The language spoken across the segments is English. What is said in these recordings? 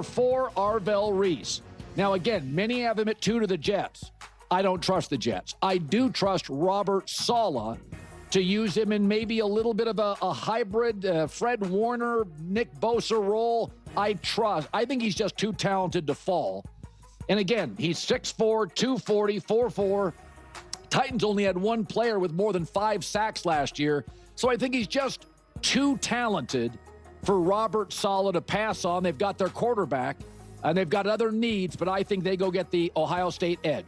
4, Arvell Reese. Now, again, many have him at 2 to the Jets. I don't trust the Jets. I do trust Robert Saleh to use him in maybe a little bit of a hybrid Fred Warner, Nick Bosa role. I think he's just too talented to fall. And again, he's 6'4", 240, 4'4". Titans only had one player with more than 5 sacks last year. So I think he's just too talented for Robert Saleh to pass on. They've got their quarterback, and they've got other needs, but I think they go get the Ohio State edge.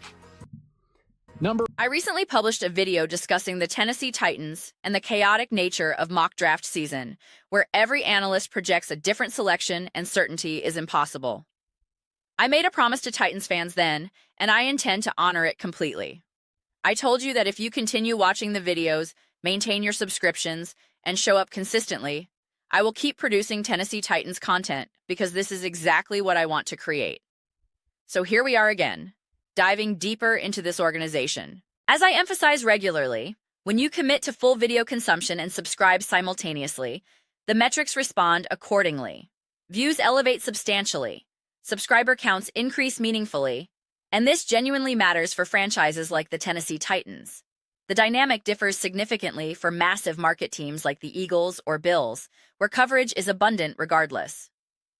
I recently published a video discussing the Tennessee Titans and the chaotic nature of mock draft season, where every analyst projects a different selection and certainty is impossible. I made a promise to Titans fans then, and I intend to honor it completely. I told you that if you continue watching the videos, maintain your subscriptions, and show up consistently, I will keep producing Tennessee Titans content because this is exactly what I want to create. So here we are again, diving deeper into this organization. As I emphasize regularly, when you commit to full video consumption and subscribe simultaneously, the metrics respond accordingly. Views elevate substantially, subscriber counts increase meaningfully, and this genuinely matters for franchises like the Tennessee Titans. The dynamic differs significantly for massive market teams like the Eagles or Bills, where coverage is abundant regardless.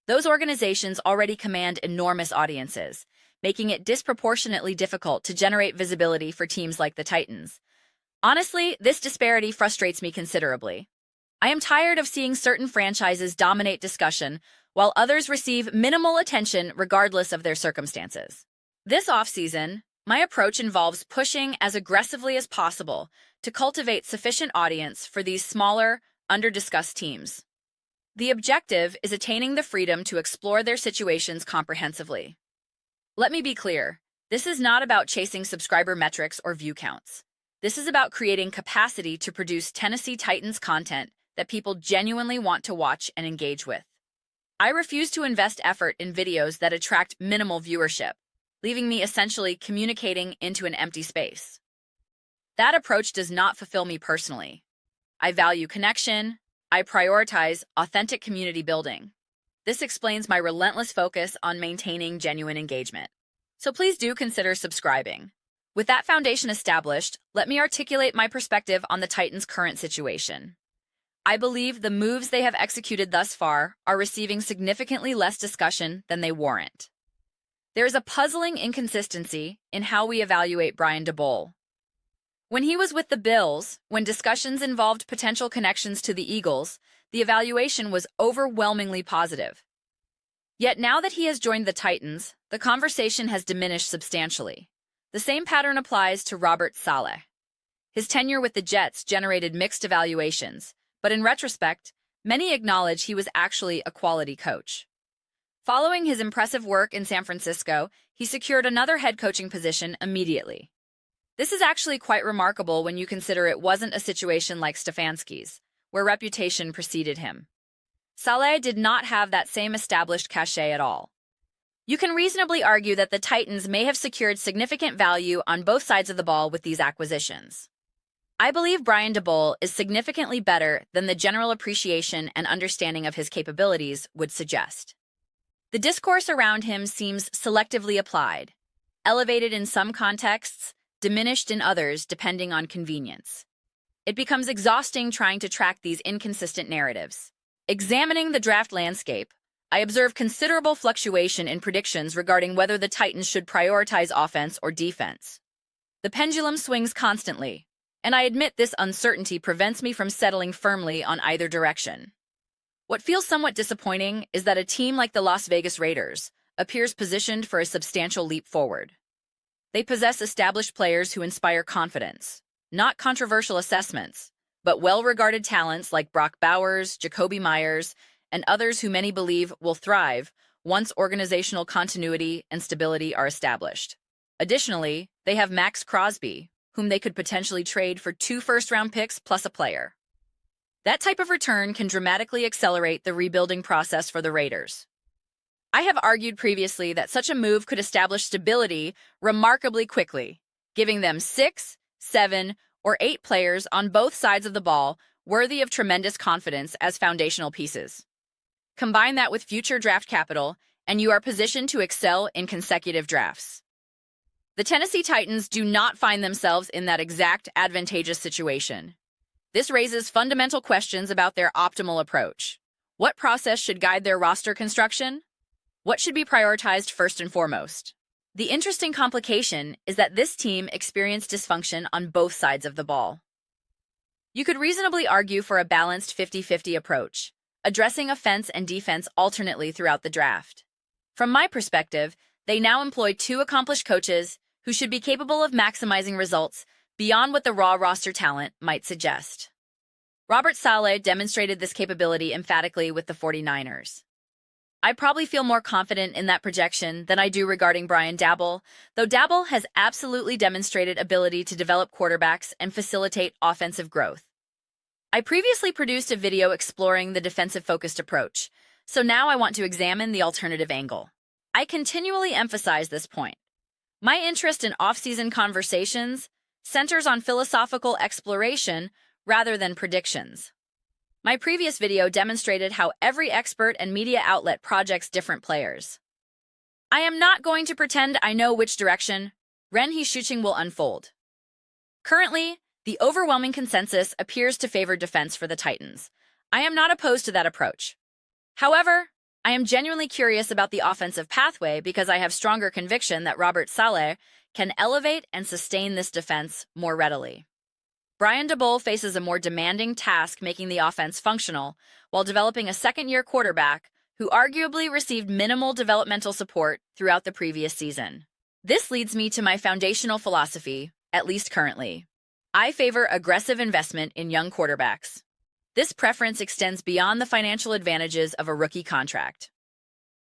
Those organizations already command enormous audiences, making it disproportionately difficult to generate visibility for teams like the Titans. Honestly, this disparity frustrates me considerably. I am tired of seeing certain franchises dominate discussion while others receive minimal attention regardless of their circumstances. This offseason, my approach involves pushing as aggressively as possible to cultivate sufficient audience for these smaller, under-discussed teams. The objective is attaining the freedom to explore their situations comprehensively. Let me be clear, this is not about chasing subscriber metrics or view counts. This is about creating capacity to produce Tennessee Titans content that people genuinely want to watch and engage with. I refuse to invest effort in videos that attract minimal viewership, leaving me essentially communicating into an empty space. That approach does not fulfill me personally. I value connection. I prioritize authentic community building. This explains my relentless focus on maintaining genuine engagement. So please do consider subscribing. With that foundation established, let me articulate my perspective on the Titans' current situation. I believe the moves they have executed thus far are receiving significantly less discussion than they warrant. There is a puzzling inconsistency in how we evaluate Brian Daboll. When he was with the Bills, when discussions involved potential connections to the Eagles, the evaluation was overwhelmingly positive. Yet now that he has joined the Titans, the conversation has diminished substantially. The same pattern applies to Robert Saleh. His tenure with the Jets generated mixed evaluations, but in retrospect, many acknowledge he was actually a quality coach. Following his impressive work in San Francisco, he secured another head coaching position immediately. This is actually quite remarkable when you consider it wasn't a situation like Stefanski's, where reputation preceded him. Saleh did not have that same established cachet at all. You can reasonably argue that the Titans may have secured significant value on both sides of the ball with these acquisitions. I believe Brian Daboll is significantly better than the general appreciation and understanding of his capabilities would suggest. The discourse around him seems selectively applied, elevated in some contexts, diminished in others depending on convenience. It becomes exhausting trying to track these inconsistent narratives. Examining the draft landscape, I observe considerable fluctuation in predictions regarding whether the Titans should prioritize offense or defense. The pendulum swings constantly, and I admit this uncertainty prevents me from settling firmly on either direction. What feels somewhat disappointing is that a team like the Las Vegas Raiders appears positioned for a substantial leap forward. They possess established players who inspire confidence, not controversial assessments, but well-regarded talents like Brock Bowers, Jacoby Myers, and others who many believe will thrive once organizational continuity and stability are established. Additionally, they have Max Crosby, whom they could potentially trade for 2 first-round picks plus a player. That type of return can dramatically accelerate the rebuilding process for the Raiders. I have argued previously that such a move could establish stability remarkably quickly, giving them 6, 7, or 8 players on both sides of the ball worthy of tremendous confidence as foundational pieces. Combine that with future draft capital, and you are positioned to excel in consecutive drafts. The Tennessee Titans do not find themselves in that exact advantageous situation. This raises fundamental questions about their optimal approach. What process should guide their roster construction? What should be prioritized first and foremost? The interesting complication is that this team experienced dysfunction on both sides of the ball. You could reasonably argue for a balanced 50-50 approach, addressing offense and defense alternately throughout the draft. From my perspective, they now employ two accomplished coaches who should be capable of maximizing results beyond what the raw roster talent might suggest. Robert Saleh demonstrated this capability emphatically with the 49ers. I probably feel more confident in that projection than I do regarding Brian Daboll, though Daboll has absolutely demonstrated ability to develop quarterbacks and facilitate offensive growth. I previously produced a video exploring the defensive-focused approach, so now I want to examine the alternative angle. I continually emphasize this point. My interest in off-season conversations centers on philosophical exploration rather than predictions. My previous video demonstrated how every expert and media outlet projects different players. I am not going to pretend I know which direction Ren He-Shuqing will unfold. Currently, the overwhelming consensus appears to favor defense for the Titans. I am not opposed to that approach. However, I am genuinely curious about the offensive pathway because I have stronger conviction that Robert Saleh can elevate and sustain this defense more readily. Brian Daboll faces a more demanding task making the offense functional while developing a second-year quarterback who arguably received minimal developmental support throughout the previous season. This leads me to my foundational philosophy, at least currently. I favor aggressive investment in young quarterbacks. This preference extends beyond the financial advantages of a rookie contract.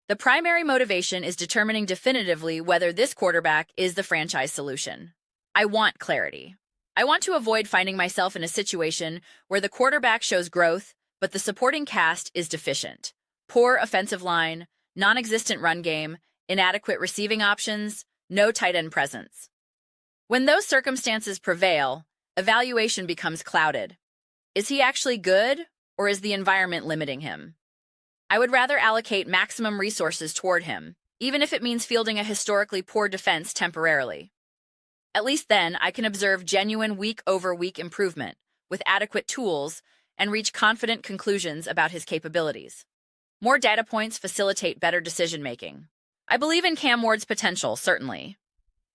The primary motivation is determining definitively whether this quarterback is the franchise solution. I want clarity. I want to avoid finding myself in a situation where the quarterback shows growth, but the supporting cast is deficient. Poor offensive line, non-existent run game, inadequate receiving options, no tight end presence. When those circumstances prevail, evaluation becomes clouded. Is he actually good, or is the environment limiting him? I would rather allocate maximum resources toward him, even if it means fielding a historically poor defense temporarily. At least then, I can observe genuine week-over-week improvement with adequate tools and reach confident conclusions about his capabilities. More data points facilitate better decision-making. I believe in Cam Ward's potential, certainly.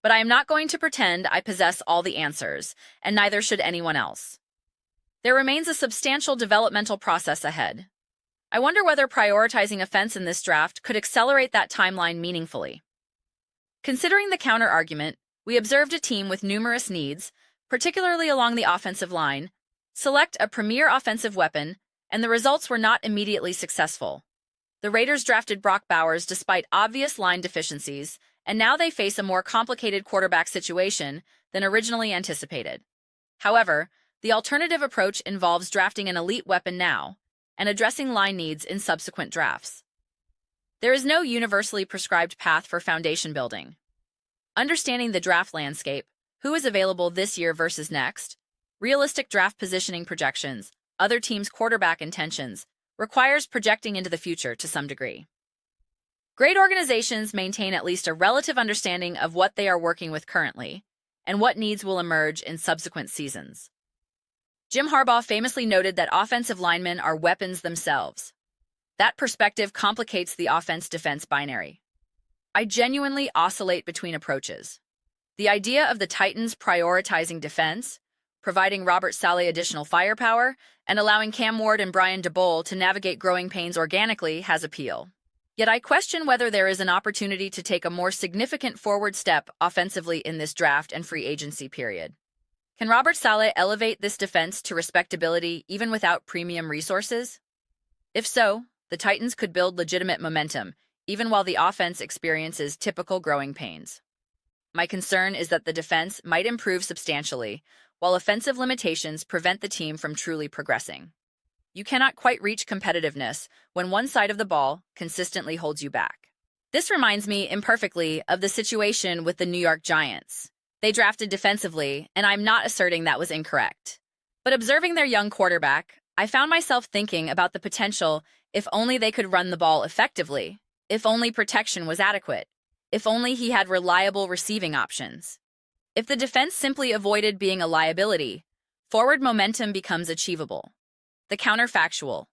But I am not going to pretend I possess all the answers, and neither should anyone else. There remains a substantial developmental process ahead. I wonder whether prioritizing offense in this draft could accelerate that timeline meaningfully. Considering the counter-argument, we observed a team with numerous needs, particularly along the offensive line, select a premier offensive weapon, and the results were not immediately successful. The Raiders drafted Brock Bowers despite obvious line deficiencies, and now they face a more complicated quarterback situation than originally anticipated. However, the alternative approach involves drafting an elite weapon now and addressing line needs in subsequent drafts. There is no universally prescribed path for foundation building. Understanding the draft landscape, who is available this year versus next, realistic draft positioning projections, other teams' quarterback intentions, requires projecting into the future to some degree. Great organizations maintain at least a relative understanding of what they are working with currently and what needs will emerge in subsequent seasons. Jim Harbaugh famously noted that offensive linemen are weapons themselves. That perspective complicates the offense-defense binary. I genuinely oscillate between approaches. The idea of the Titans prioritizing defense, providing Robert Saleh additional firepower, and allowing Cam Ward and Brian Daboll to navigate growing pains organically has appeal. Yet I question whether there is an opportunity to take a more significant forward step offensively in this draft and free agency period. Can Robert Saleh elevate this defense to respectability even without premium resources? If so, the Titans could build legitimate momentum, even while the offense experiences typical growing pains. My concern is that the defense might improve substantially, while offensive limitations prevent the team from truly progressing. You cannot quite reach competitiveness when one side of the ball consistently holds you back. This reminds me imperfectly of the situation with the New York Giants. They drafted defensively, and I'm not asserting that was incorrect. But observing their young quarterback, I found myself thinking about the potential if only they could run the ball effectively. If only protection was adequate. If only he had reliable receiving options. If the defense simply avoided being a liability, forward momentum becomes achievable. The counterfactual.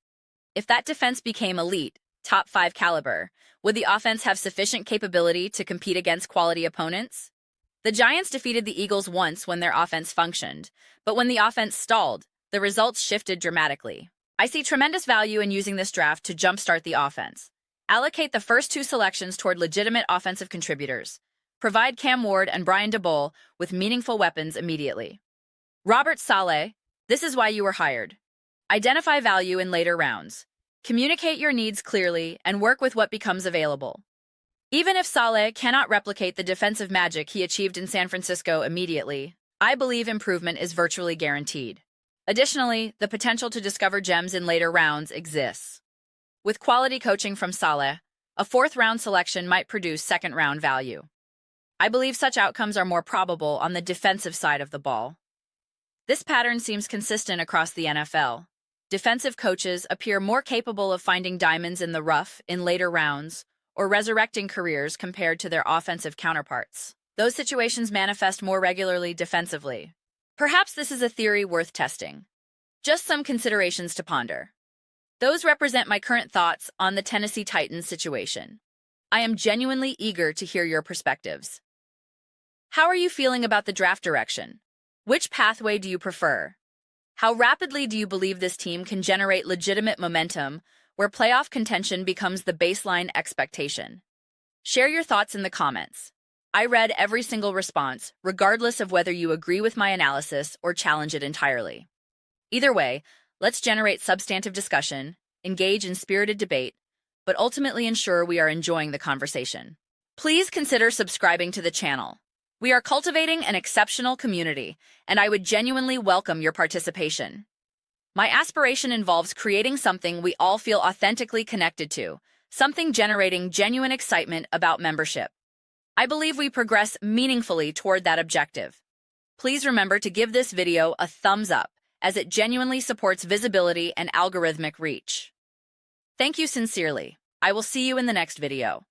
If that defense became elite, top 5 caliber, would the offense have sufficient capability to compete against quality opponents? The Giants defeated the Eagles once when their offense functioned, but when the offense stalled, the results shifted dramatically. I see tremendous value in using this draft to jumpstart the offense. Allocate the first 2 selections toward legitimate offensive contributors. Provide Cam Ward and Brian DeBole with meaningful weapons immediately. Robert Saleh, this is why you were hired. Identify value in later rounds. Communicate your needs clearly and work with what becomes available. Even if Saleh cannot replicate the defensive magic he achieved in San Francisco immediately, I believe improvement is virtually guaranteed. Additionally, the potential to discover gems in later rounds exists. With quality coaching from Saleh, a 4th-round selection might produce 2nd-round value. I believe such outcomes are more probable on the defensive side of the ball. This pattern seems consistent across the NFL. Defensive coaches appear more capable of finding diamonds in the rough in later rounds or resurrecting careers compared to their offensive counterparts. Those situations manifest more regularly defensively. Perhaps this is a theory worth testing. Just some considerations to ponder. Those represent my current thoughts on the Tennessee Titans situation. I am genuinely eager to hear your perspectives. How are you feeling about the draft direction? Which pathway do you prefer? How rapidly do you believe this team can generate legitimate momentum where playoff contention becomes the baseline expectation? Share your thoughts in the comments. I read every single response, regardless of whether you agree with my analysis or challenge it entirely. Either way, let's generate substantive discussion, engage in spirited debate, but ultimately ensure we are enjoying the conversation. Please consider subscribing to the channel. We are cultivating an exceptional community, and I would genuinely welcome your participation. My aspiration involves creating something we all feel authentically connected to, something generating genuine excitement about membership. I believe we progress meaningfully toward that objective. Please remember to give this video a thumbs up, as it genuinely supports visibility and algorithmic reach. Thank you sincerely. I will see you in the next video.